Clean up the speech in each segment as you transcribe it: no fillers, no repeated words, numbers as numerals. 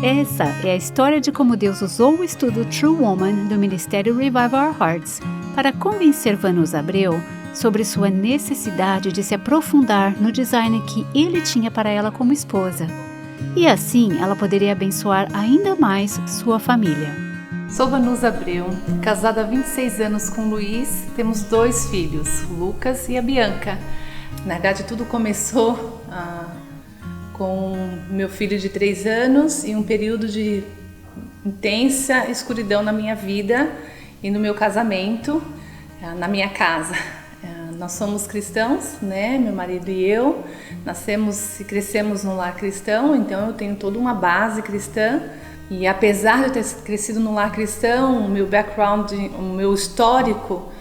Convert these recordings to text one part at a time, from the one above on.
Essa é a história de como Deus usou o estudo True Woman do Ministério Revive Our Hearts para convencer Vanusa Abreu sobre sua necessidade de se aprofundar no design que ele tinha para ela como esposa. E assim ela poderia abençoar ainda mais sua família. Sou Vanusa Abreu, casada há 26 anos com o Luiz, temos 2 filhos, o Lucas e a Bianca. Na verdade, tudo começou com meu filho de 3 anos e um período de intensa escuridão na minha vida e no meu casamento, na minha casa. Nós somos cristãos, né? Meu marido e eu, nascemos e crescemos no lar cristão, então eu tenho toda uma base cristã. E apesar de eu ter crescido no lar cristão, o meu background, o meu histórico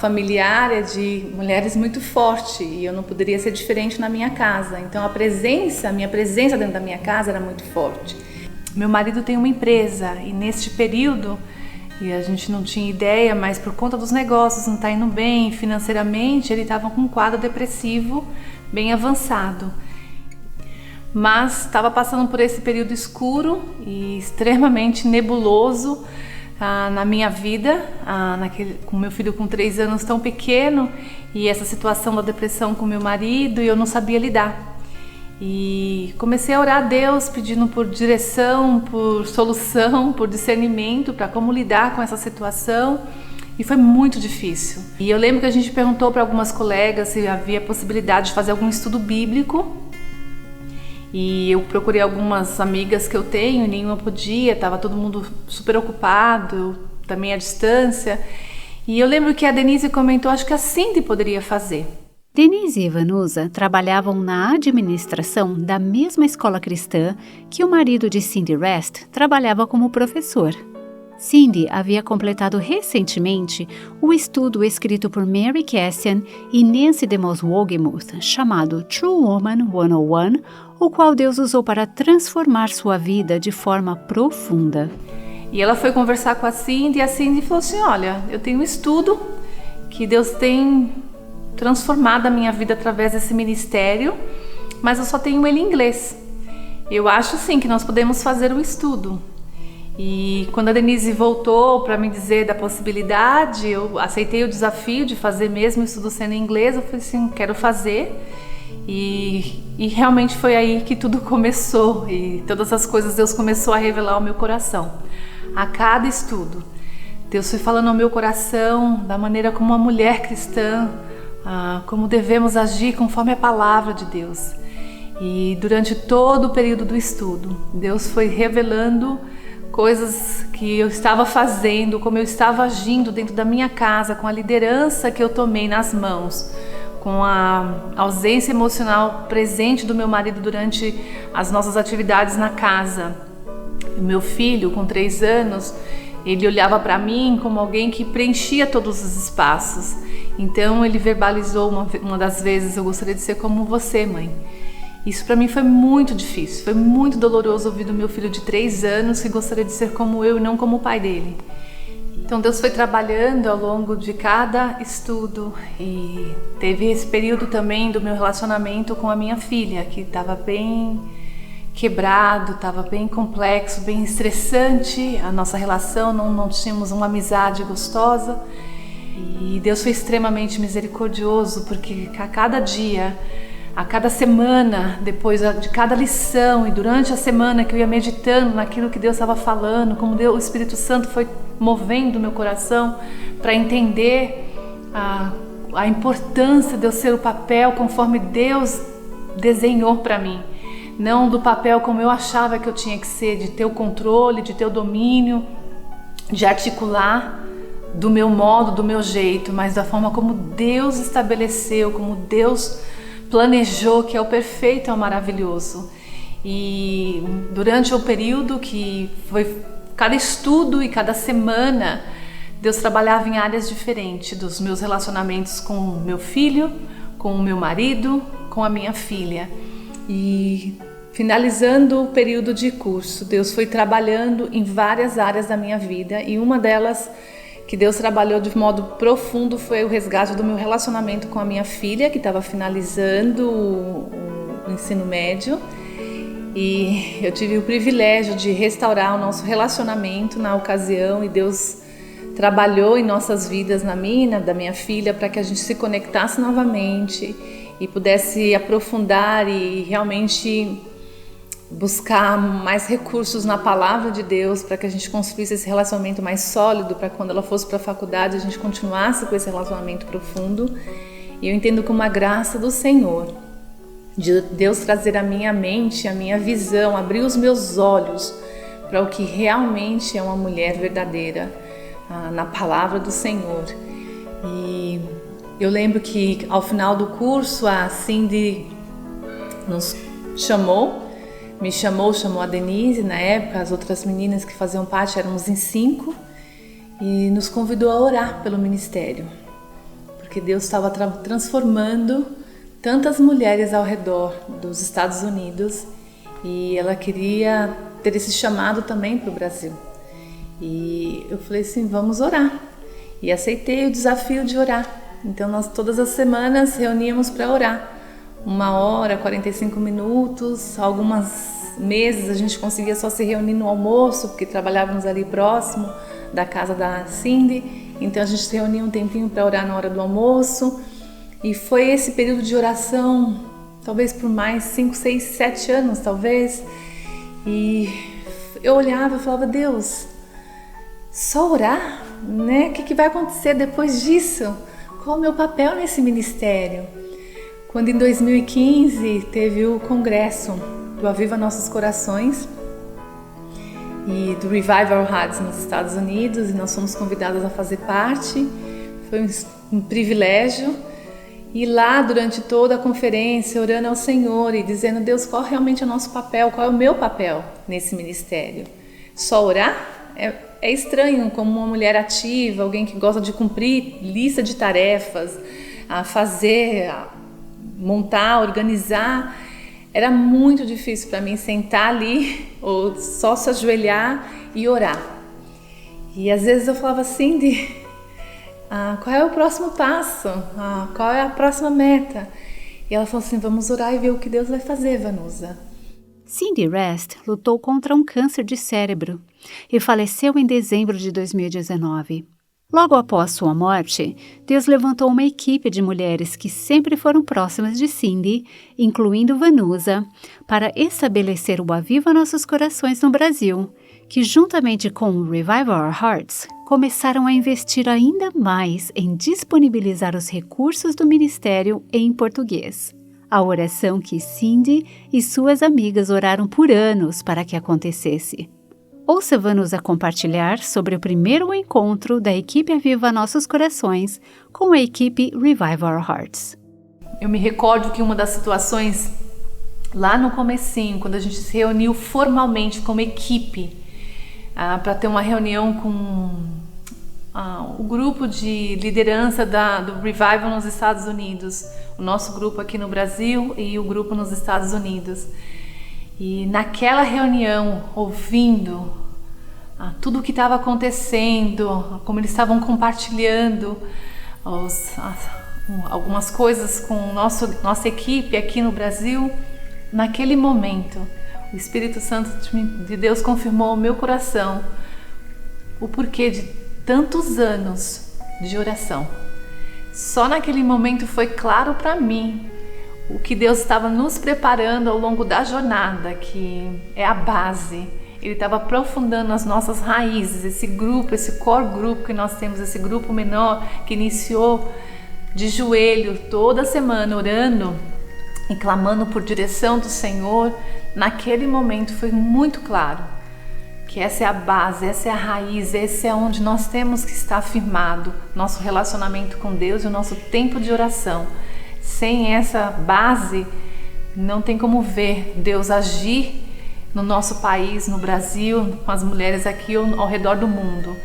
familiar é de mulheres muito forte e eu não poderia ser diferente na minha casa. Então a minha presença dentro da minha casa era muito forte. Meu marido tem uma empresa e neste período, e a gente não tinha ideia, mas por conta dos negócios não estar indo bem financeiramente, ele estava com um quadro depressivo bem avançado. Mas estava passando por esse período escuro e extremamente nebuloso na minha vida, com meu filho com 3 anos tão pequeno e essa situação da depressão com meu marido, e eu não sabia lidar. E comecei a orar a Deus pedindo por direção, por solução, por discernimento para como lidar com essa situação. E foi muito difícil. E eu lembro que a gente perguntou para algumas colegas se havia possibilidade de fazer algum estudo bíblico. E eu procurei algumas amigas que eu tenho e nenhuma podia, estava todo mundo super ocupado, também à distância. E eu lembro que a Denise comentou, acho que a Cindy poderia fazer. Denise e Vanusa trabalhavam na administração da mesma escola cristã que o marido de Cindy Rest trabalhava como professor. Cindy havia completado recentemente o estudo escrito por Mary Cassian e Nancy DeMoss Wogemuth, chamado True Woman 101, o qual Deus usou para transformar sua vida de forma profunda. E ela foi conversar com a Cindy e a Cindy falou assim, olha, eu tenho um estudo que Deus tem transformado a minha vida através desse ministério, mas eu só tenho ele em inglês. Eu acho sim que nós podemos fazer o estudo. E quando a Denise voltou para me dizer da possibilidade, eu aceitei o desafio de fazer mesmo o estudo sendo em inglês. Eu falei assim, quero fazer. E realmente foi aí que tudo começou. E todas as coisas Deus começou a revelar ao meu coração. A cada estudo, Deus foi falando ao meu coração da maneira como uma mulher cristã, como devemos agir conforme a palavra de Deus. E durante todo o período do estudo, Deus foi revelando coisas que eu estava fazendo, como eu estava agindo dentro da minha casa, com a liderança que eu tomei nas mãos, com a ausência emocional presente do meu marido durante as nossas atividades na casa. O meu filho, com 3 anos, ele olhava para mim como alguém que preenchia todos os espaços. Então ele verbalizou uma das vezes, eu gostaria de ser como você, mãe. Isso para mim foi muito difícil, foi muito doloroso ouvir do meu filho de 3 anos que gostaria de ser como eu e não como o pai dele. Então Deus foi trabalhando ao longo de cada estudo e teve esse período também do meu relacionamento com a minha filha, que estava bem quebrado, estava bem complexo, bem estressante a nossa relação, não tínhamos uma amizade gostosa. E Deus foi extremamente misericordioso, porque a cada dia, a cada semana, depois de cada lição e durante a semana que eu ia meditando naquilo que Deus estava falando, como o Espírito Santo foi movendo o meu coração para entender a importância de eu ser o papel conforme Deus desenhou para mim. Não do papel como eu achava que eu tinha que ser, de ter o controle, de ter o domínio, de articular do meu modo, do meu jeito, mas da forma como Deus estabeleceu, como Deus planejou, que é o perfeito, é o maravilhoso. E durante o período que foi cada estudo e cada semana, Deus trabalhava em áreas diferentes dos meus relacionamentos com o meu filho, com o meu marido, com a minha filha. E finalizando o período de curso, Deus foi trabalhando em várias áreas da minha vida, e uma delas que Deus trabalhou de modo profundo foi o resgate do meu relacionamento com a minha filha, que estava finalizando o ensino médio. e eu tive o privilégio de restaurar o nosso relacionamento na ocasião, e Deus trabalhou em nossas vidas, na minha, da minha filha, para que a gente se conectasse novamente e pudesse aprofundar e realmente buscar mais recursos na palavra de Deus, para que a gente construísse esse relacionamento mais sólido, para quando ela fosse para a faculdade a gente continuasse com esse relacionamento profundo. E eu entendo como uma graça do Senhor, de Deus trazer à minha mente, a minha visão, abrir os meus olhos para o que realmente é uma mulher verdadeira na palavra do Senhor. E eu lembro que ao final do curso a Cindy nos chamou a Denise na época, as outras meninas que faziam parte, éramos em 5, e nos convidou a orar pelo ministério, porque Deus estava transformando tantas mulheres ao redor dos Estados Unidos e ela queria ter esse chamado também para o Brasil. E eu falei assim, vamos orar, e aceitei o desafio de orar. Então nós todas as semanas reuníamos para orar, 1 hora, 45 minutos, algumas meses a gente conseguia só se reunir no almoço, porque trabalhávamos ali próximo da casa da Cindy, então a gente se reunia um tempinho para orar na hora do almoço, e foi esse período de oração, talvez por mais 5, 6, 7 anos, talvez, e eu olhava e falava, Deus, só orar, né? O que vai acontecer depois disso? Qual o meu papel nesse ministério? Quando em 2015 teve o congresso do Aviva Nossos Corações e do Revival Hearts nos Estados Unidos, e nós fomos convidadas a fazer parte, foi um privilégio. E lá, durante toda a conferência, orando ao Senhor e dizendo, Deus, qual realmente é o nosso papel, qual é o meu papel nesse ministério? Só orar? É estranho como uma mulher ativa, alguém que gosta de cumprir lista de tarefas, a fazer, montar, organizar. Era muito difícil para mim sentar ali ou só se ajoelhar e orar. E às vezes eu falava assim, qual é o próximo passo? Qual é a próxima meta? E ela falou assim, vamos orar e ver o que Deus vai fazer, Vanusa. Cindy Rest lutou contra um câncer de cérebro e faleceu em dezembro de 2019. Logo após sua morte, Deus levantou uma equipe de mulheres que sempre foram próximas de Cindy, incluindo Vanusa, para estabelecer o Aviva Nossos Corações no Brasil, que juntamente com o Revive Our Hearts, começaram a investir ainda mais em disponibilizar os recursos do ministério em português. A oração que Cindy e suas amigas oraram por anos para que acontecesse. Ouça Vanusa compartilhar sobre o primeiro encontro da equipe Aviva Nossos Corações com a equipe Revive Our Hearts. Eu me recordo que uma das situações, lá no comecinho, quando a gente se reuniu formalmente como equipe, para ter uma reunião com o grupo de liderança do Revival nos Estados Unidos, o nosso grupo aqui no Brasil e o grupo nos Estados Unidos. E naquela reunião, ouvindo tudo o que estava acontecendo, como eles estavam compartilhando algumas coisas com nossa equipe aqui no Brasil, naquele momento, o Espírito Santo de Deus confirmou ao meu coração o porquê de tantos anos de oração. Só naquele momento foi claro para mim o que Deus estava nos preparando ao longo da jornada, que é a base. Ele estava aprofundando as nossas raízes, esse grupo, esse core group que nós temos, esse grupo menor que iniciou de joelho toda semana orando e clamando por direção do Senhor. Naquele momento foi muito claro que essa é a base, essa é a raiz, esse é onde nós temos que estar firmado, nosso relacionamento com Deus e o nosso tempo de oração. Sem essa base, não tem como ver Deus agir no nosso país, no Brasil, com as mulheres aqui ao redor do mundo.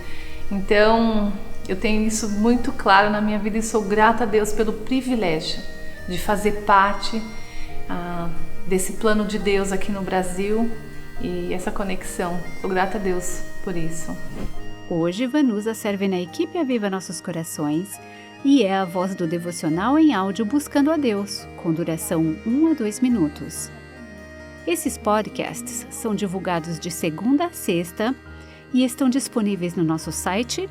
Então, eu tenho isso muito claro na minha vida e sou grata a Deus pelo privilégio de fazer parte desse plano de Deus aqui no Brasil e essa conexão. Sou grata a Deus por isso. Hoje, Vanusa serve na equipe Aviva Nossos Corações e é a voz do devocional em áudio Buscando a Deus, com duração 1 a 2 minutos. Esses podcasts são divulgados de segunda a sexta e estão disponíveis no nosso site,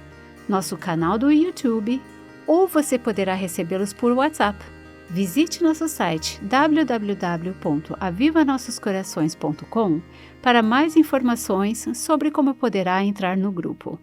nosso canal do YouTube, ou você poderá recebê-los por WhatsApp. Visite nosso site www.avivanossoscorações.com para mais informações sobre como poderá entrar no grupo.